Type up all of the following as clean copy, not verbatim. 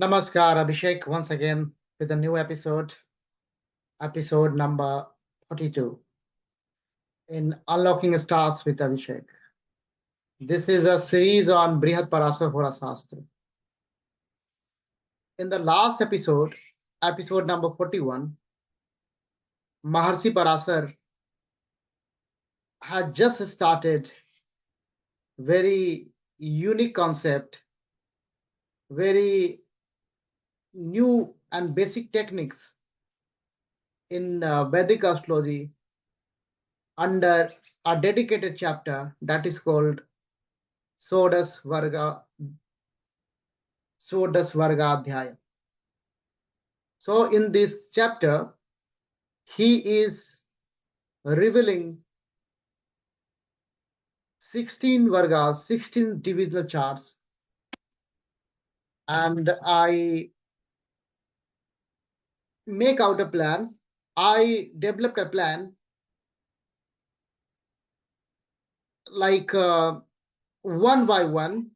Namaskar, Abhishek, once again with a new episode number 42 in Unlocking Stars with Abhishek. This is a series on Brihat Parashara Hora Shastra. In the last episode number 41, Maharshi Parashar had just started very unique concept, very new and basic techniques in Vedic astrology under a dedicated chapter that is called Shodasha Varga Adhyaya. So in this chapter, he is revealing 16 Vargas, 16 divisional charts, and I make out a plan. I developed a plan like one by one.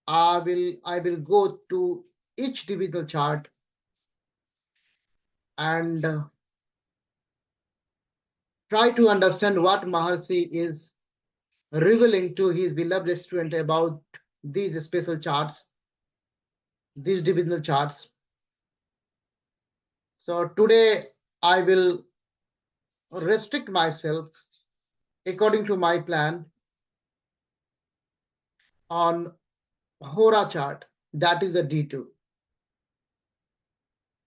I will go to each divisional chart and try to understand what Maharshi is revealing to his beloved student about these special charts, these divisional charts. So today I will restrict myself according to my plan on Hora chart, that is the D2.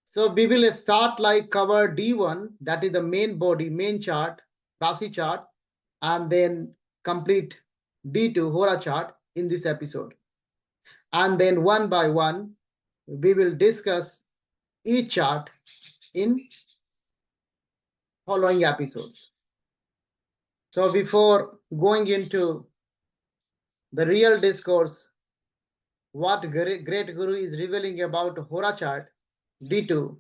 So we will start like cover D1, that is the main body, main chart, Rashi chart, and then complete D2 Hora chart in this episode. And then one by one, we will discuss each chart in following episodes. So before going into the real discourse, what great Guru is revealing about Hora chart, D2,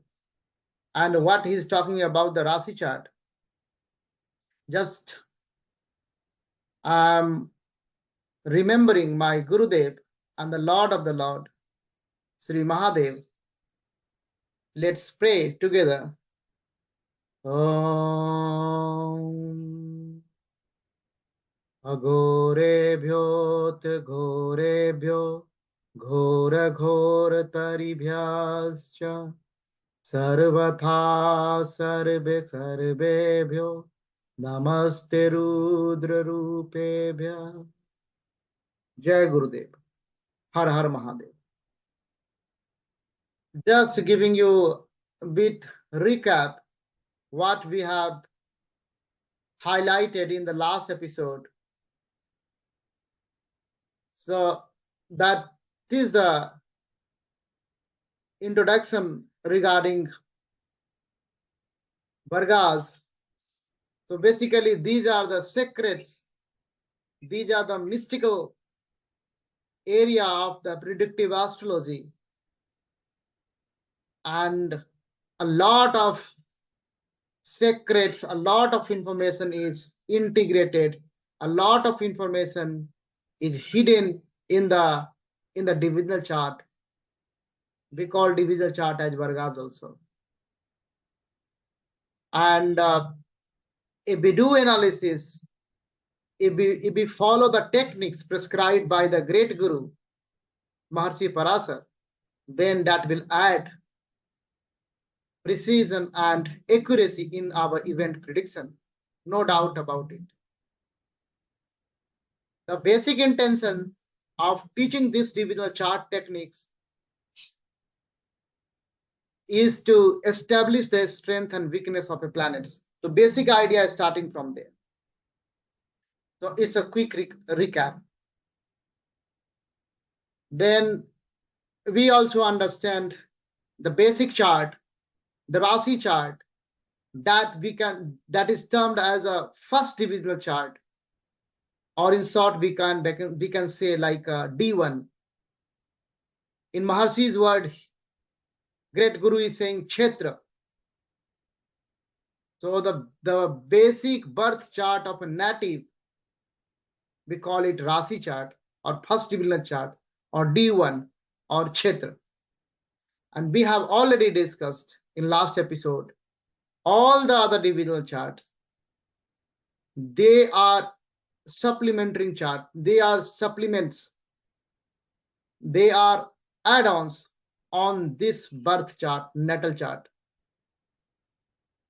and what he's talking about the Rashi chart, just remembering my Gurudev and the Lord of the Lord, Sri Mahadev. Let's pray together. Om Agorebhyot Gorebhyo Ghora Ghora Taribhyascha Sarvatha Sarve Sarvebhyo Namaste Rudra Rupebhya. Jai Gurudev. Har Har Mahadev. Just giving you a bit recap what we have highlighted in the last episode. So that is the introduction regarding Vargas. So basically these are the secrets, these are the mystical area of the predictive astrology, and a lot of secrets, a lot of information is integrated, a lot of information is hidden in the divisional chart. We call divisional chart as Vargas also. And if we do analysis, if we follow the techniques prescribed by the great Guru, Maharshi Parashar, then that will add precision and accuracy in our event prediction. No doubt about it. The basic intention of teaching this divisional chart techniques is to establish the strength and weakness of a planet. So basic idea is starting from there. So it's a quick recap. Then we also understand the basic chart, the Rashi chart, that is termed as a first divisional chart, or in short we can say like D1. In Maharshi's word, great Guru is saying Kshetra. So the basic birth chart of a native, we call it Rashi chart or first divisional chart or D1 or Kshetra. And we have already discussed in last episode all the other divisional charts. They are supplementary chart. They are supplements. They are add-ons on this birth chart, natal chart.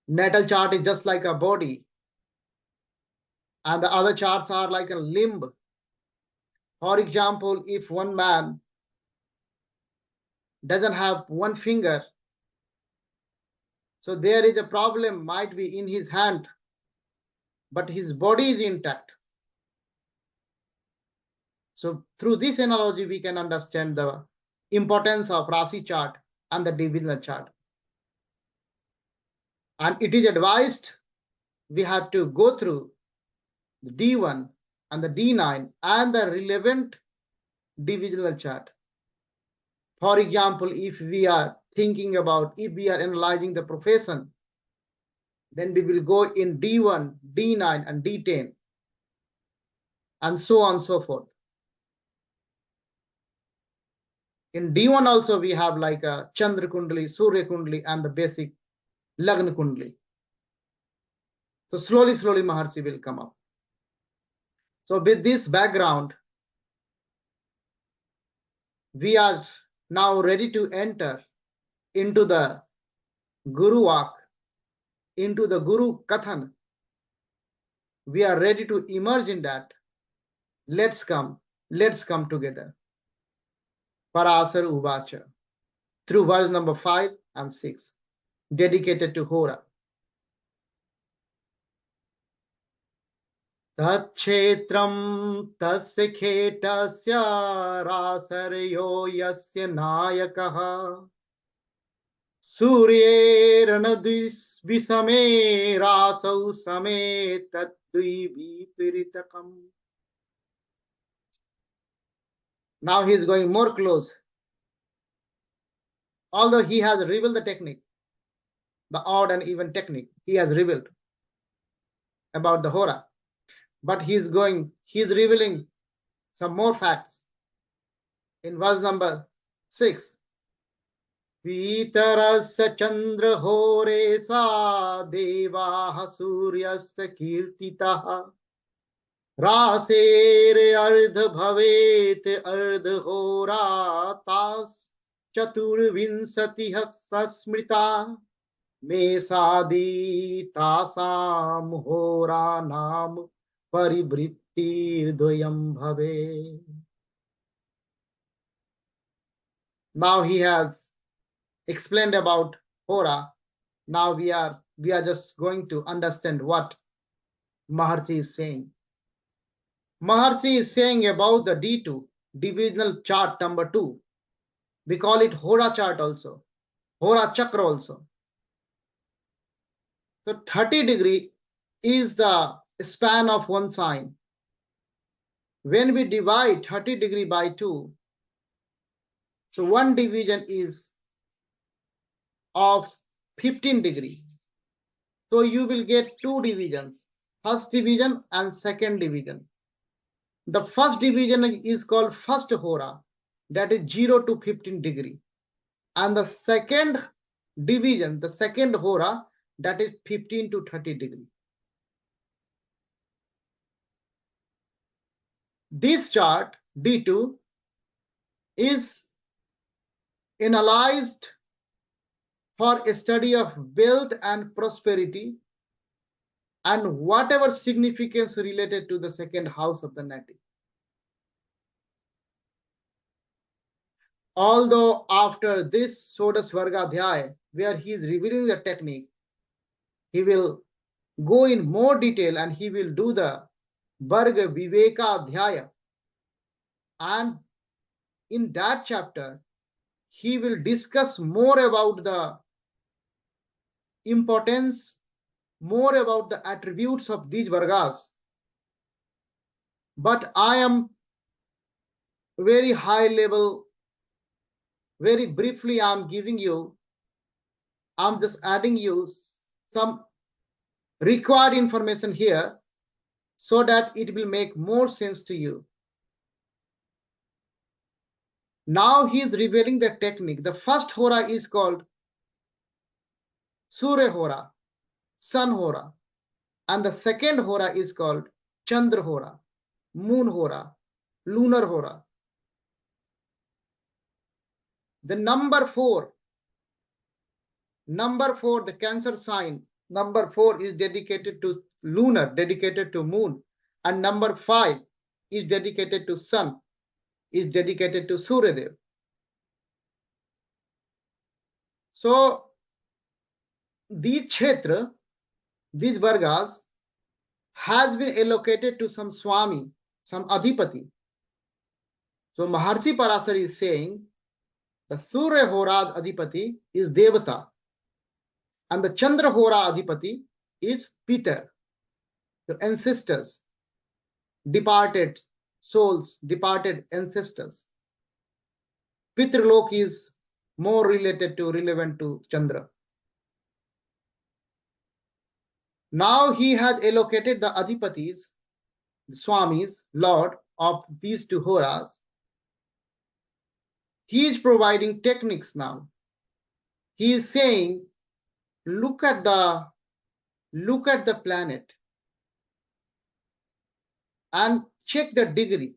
Natal chart is just like a body, and the other charts are like a limb. For example, if one man doesn't have one finger, so there is a problem, might be in his hand, but his body is intact. So through this analogy, we can understand the importance of Rasi chart and the divisional chart. And it is advised we have to go through the D1 and the D9 and the relevant divisional chart. For example, if we are thinking about, if we are analyzing the profession, then we will go in D1, D9, and D10, and so on and so forth. In D1 also we have like a Chandra Kundali, Surya Kundali, and the basic Lagna Kundali. So slowly Maharshi will come up. So with this background, we are now ready to enter into the Guru Vak, into the Guru Kathan. We are ready to emerge in that. Let's come together. Parashara Uvacha, through verse number 5 and 6, dedicated to Hora. Tatshetram tasya khetasya rasaryo yasya nayakaha Suryeranadvis visame rasau same tatdui vipiritakam. Now he is going more close. Although he has revealed the technique, the odd and even technique, he has revealed about the Hora. But he's revealing some more facts. In verse number 6, Vitarasya Chandra Hore Sa Devaha Suryasya Kirtitaha Rasere Ardha Bhavet Ardha Hora Tas Chatur Vinsatiha Sasmrita Mesadi Tasam Hora Nam Paribrittir Doyam Bhave. Now he has explained about Hora. Now we are just going to understand what Maharshi is saying. Maharshi is saying about the D2, divisional chart number 2. We call it Hora chart also, Hora chakra also. So 30 degree is the span of one sign. When we divide 30 degree by 2, so one division is of 15 degree. So you will get two divisions, first division and second division. The first division is called first Hora, that is 0 to 15 degree. And the second division, the second Hora, that is 15 to 30 degree. This chart, D2, is analyzed for a study of wealth and prosperity and whatever significance related to the second house of the native. Although after this Shodasha Vargas Rashi, where he is revealing the technique, he will go in more detail and he will do the Varga Viveka Adhyaya. And in that chapter, he will discuss more about the importance, more about the attributes of these Vargas. But I am very high level, very briefly I'm just adding you some required information here so that it will make more sense to you. Now he is revealing the technique. The first Hora is called Surya Hora, Sun Hora. And the second Hora is called Chandra Hora, Moon Hora, Lunar Hora. The number 4, the Cancer sign, number 4 is dedicated to lunar, dedicated to moon. And number 5 is dedicated to sun, is dedicated to Surya Dev. So these Kshetra, these Vargas, has been allocated to some Swami, some Adhipati. So Maharshi Parashara is saying the Surya Hora Adhipati is Devata, and the Chandra Hora Adhipati is Pitar, the ancestors, departed souls, departed ancestors. Pitrlok is more relevant to Chandra. Now he has allocated the Adhipatis, the Swamis, Lord of these two Horas. He is providing techniques now. He is saying, look at the planet and check the degree.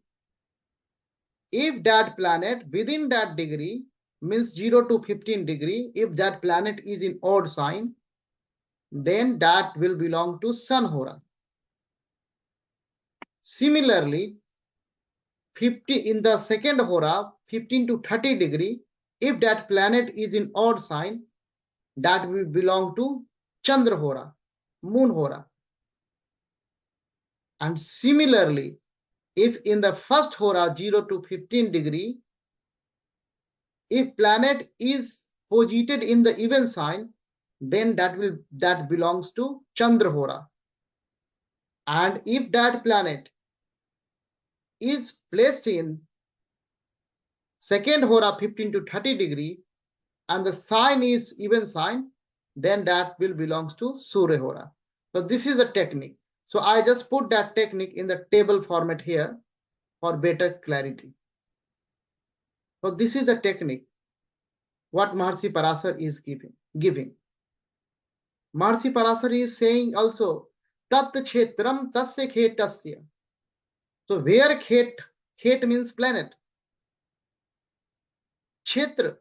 If that planet within that degree means 0 to 15 degree, if that planet is in odd sign, then that will belong to Sun Hora. Similarly, 50 in the second Hora, 15 to 30 degree, if that planet is in odd sign, that will belong to Chandra Hora, Moon Hora. And similarly, if in the first Hora, 0 to 15 degree, if planet is posited in the even sign, then that belongs to Chandra Hora. And if that planet is placed in second Hora, 15 to 30 degree, and the sign is even sign, then that will belongs to Surya Hora. So this is a technique. So I just put that technique in the table format here for better clarity. So this is the technique what Maharshi Parashara is giving. Maharshi Parashara is saying also, Tat Kshetram Tasya Khetasya. So where Khet means planet. Kshetra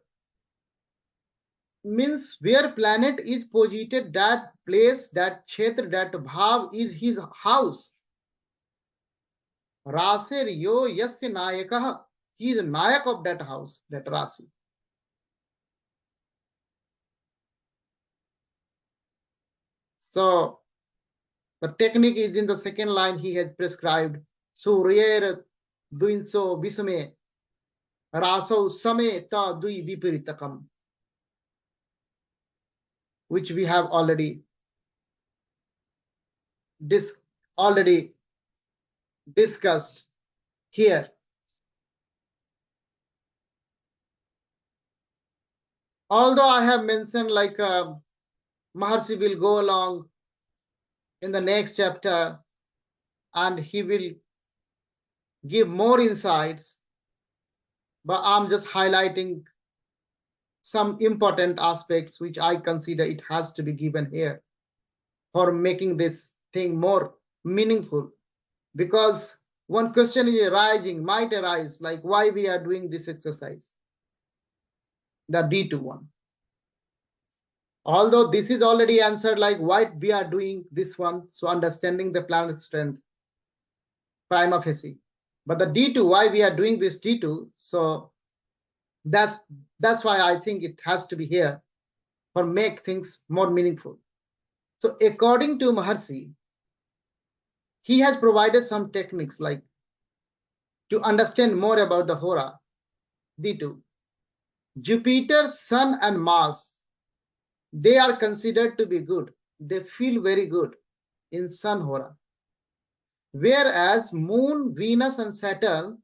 means where planet is posited, that place, that Kshetra, that Bhav is his house. Rasir yo yasya nayakah. He is a nayak of that house, that Rasi. So the technique is in the second line he has prescribed. Suryer duinso visame raso same ta dui vipiritakam, which we have already discussed here. Although I have mentioned like Maharshi will go along in the next chapter and he will give more insights, but I'm just highlighting some important aspects which I consider it has to be given here for making this thing more meaningful. Because one question might arise, like why we are doing this exercise, the D2 one. Although this is already answered, like why we are doing this one, so understanding the planet strength, prima facie. But the D2, why we are doing this D2, so that's why I think it has to be here for make things more meaningful. So according to Maharshi, he has provided some techniques like to understand more about the Hora, D2. Jupiter, Sun, and Mars, they are considered to be good. They feel very good in Sun Hora. Whereas Moon, Venus, and Saturn,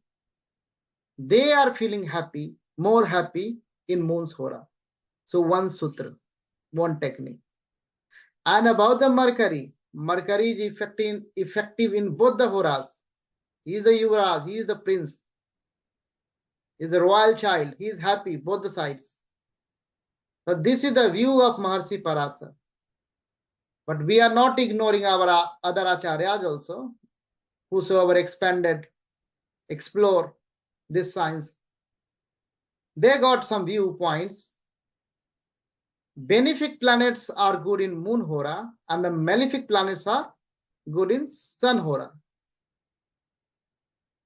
they are feeling happy, more happy in Moon's Hora. So one sutra, one technique. And about the Mercury, Mercury is effective in both the Horas. He is the Yuvraj, he is the prince. is a royal child. He is happy, both the sides. So this is the view of Maharshi Parashara. But we are not ignoring our other acharyas also, whosoever expanded, explore this science. They got some viewpoints. Benefic planets are good in moon hora, and the malefic planets are good in sun hora.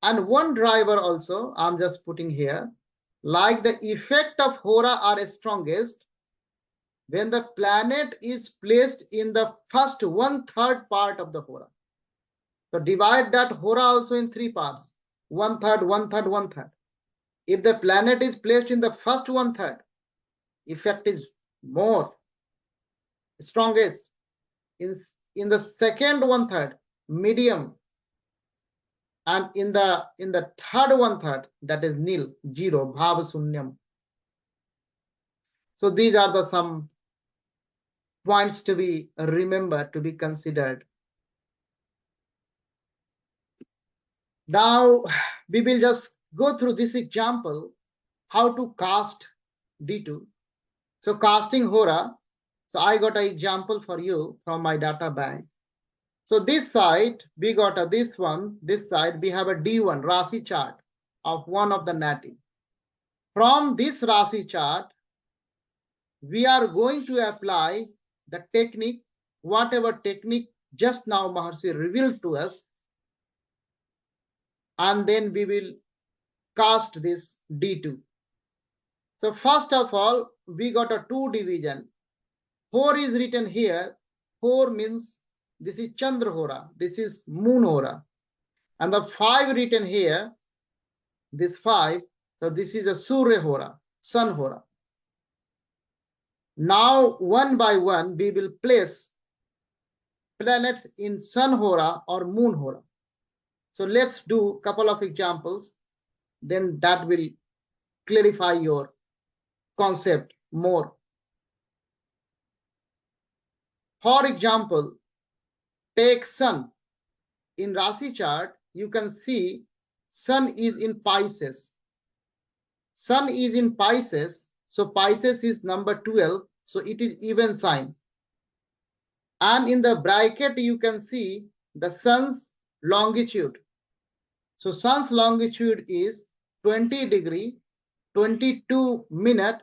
And one driver also, I'm just putting here, like the effect of hora are strongest when the planet is placed in the first 1/3 part of the hora. So divide that hora also in 3 parts, 1/3, 1/3, 1/3. If the planet is placed in the first 1/3, effect is more, strongest. In the second 1/3, medium, and in the third 1/3, that is nil, zero, bhava sunyam. So these are the some points to be remembered, to be considered. Now we will just go through this example, how to cast D2. So casting hora. So I got an example for you from my data bank. So this side, we got this one. This side, we have a D1 Rashi chart of one of the native. From this Rashi chart, we are going to apply the technique, whatever technique just now Maharshi revealed to us, and then we will cast this D2. So first of all, we got a 2 division. 4 is written here. 4 means this is Chandra Hora, this is Moon Hora. And the 5 written here, this 5, so this is a Surya Hora, Sun Hora. Now, one by one, we will place planets in Sun Hora or Moon Hora. So let's do a couple of examples, then that will clarify your concept more. For example, take Sun. In Rashi chart, you can see Sun is in Pisces. Sun is in Pisces, so Pisces is number 12, so it is even sign. And in the bracket, you can see the Sun's longitude. So Sun's longitude is 20 degree, 22 minute,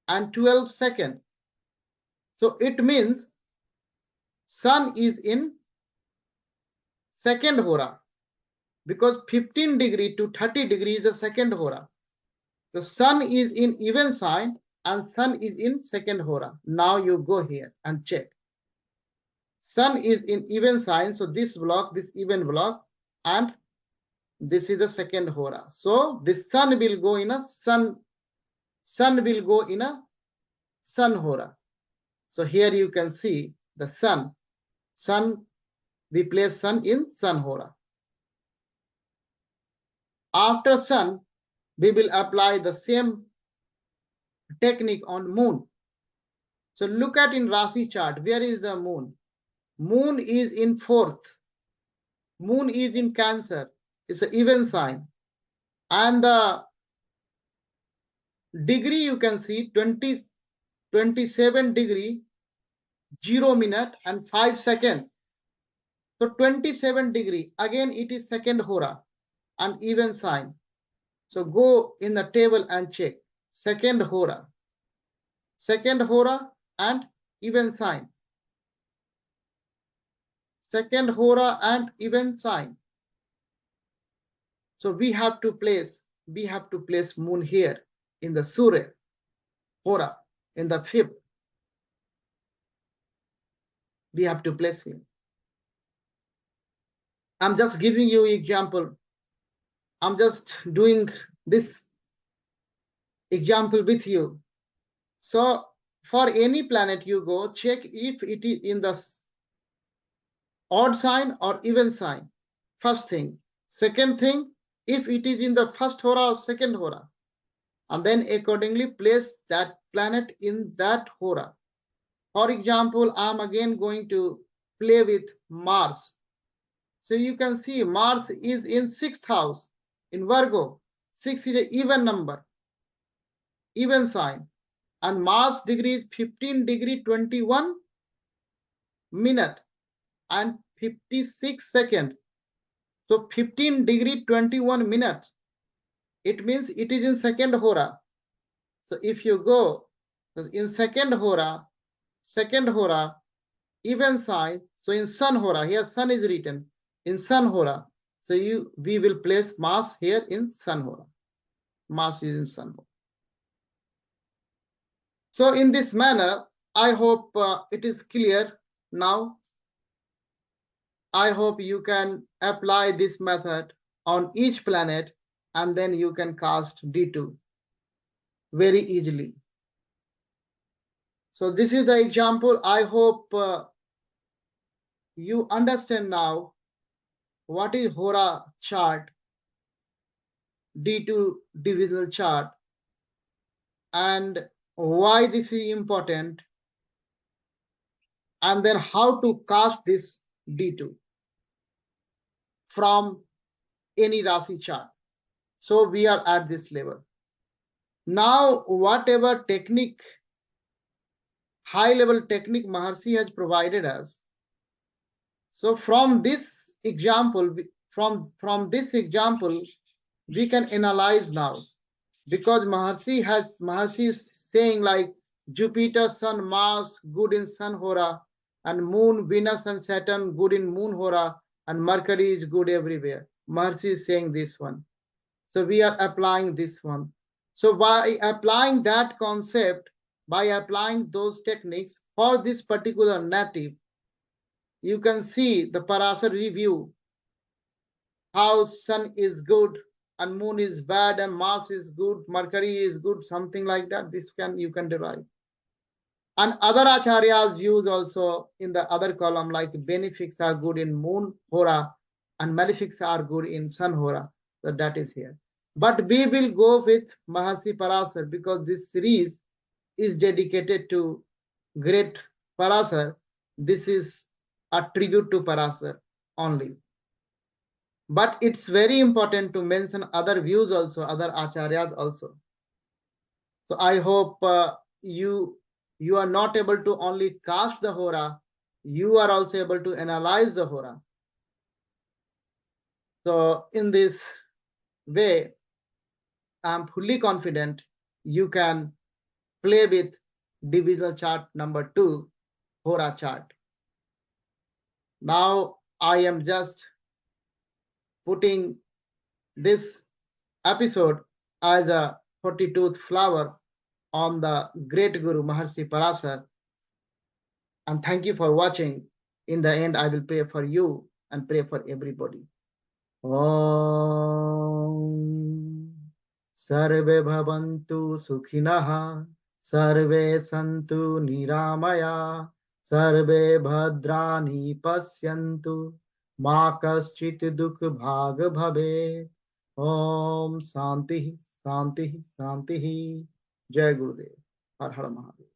and 12 second. So it means Sun is in second hora, because 15 degree to 30 degree is a second hora. So Sun is in even sign and Sun is in second hora. Now you go here and check. Sun is in even sign, so this block, this even block, and this is the second hora. So this Sun will go in a Sun will go in a Sun hora. So here you can see the Sun, we place Sun in Sun hora. After Sun, we will apply the same technique on Moon. So look at in Rashi chart, where is the Moon? Moon is in 4th. Moon is in Cancer. It's an even sign. And the degree you can see 27 degree, 0 minute and 5 second. So 27 degree, again it is second hora and even sign. So go in the table and check. Second hora and even sign. Second hora and even sign. So we have to place Moon here in the Surya hora, in the 5th. We have to place him. I'm just giving you example. I'm just doing this example with you. So for any planet you go, check if it is in the odd sign or even sign. First thing. Second thing, if it is in the first hora or second hora. And then accordingly place that planet in that hora. For example, I'm again going to play with Mars. So you can see Mars is in 6th house in Virgo. 6 is an even number, even sign, and mass degree is 15 degree 21 minute and 56 second. So 15 degree 21 minutes, it means it is in second hora. So if you go in second hora, even sign, so in sun hora, here sun is written in sun hora. So we will place mass here in sun hora. Mass is in sun hora. So in this manner, I hope it is clear now. I hope you can apply this method on each planet, and then you can cast D2 very easily. So this is the example. I hope you understand now what is Hora chart, D2 divisional chart, and why this is important, and then how to cast this D2 from any Rasi chart. So we are at this level. Now, whatever technique, high level technique Maharshi has provided us. So from this example, we can analyze now, because Maharshi is saying like Jupiter, Sun, Mars, good in Sun Hora, and Moon, Venus, and Saturn, good in Moon Hora, and Mercury is good everywhere. Maharshi is saying this one. So we are applying this one. So by applying that concept, by applying those techniques for this particular native, you can see the Parashara review, how Sun is good and Moon is bad and Mars is good, Mercury is good, something like that. You can derive. And other acharyas views also in the other column, like benefics are good in Moon Hora and malefics are good in Sun Hora. So that is here. But we will go with Mahasi Parashar, because this series is dedicated to great Parashar. This is a tribute to Parashar only. But it's very important to mention other views also, other acharyas also. So I hope you are not able to only cast the Hora, you are also able to analyze the Hora. So in this way, I'm fully confident you can play with divisional chart number 2, Hora chart. Now I am just putting this episode as a 42th flower on the great Guru Maharshi Parashar. And thank you for watching. In the end, I will pray for you and pray for everybody. Om Sarve Bhavantu Sukhinaha, Sarve Santu Niramaya, Sarve Bhadrani Pasyantu, Ma Kaschit Dukh Bhag Bhave. Om Santi, Santi, Santi. Jai Gurudev. Har Har Mahadev.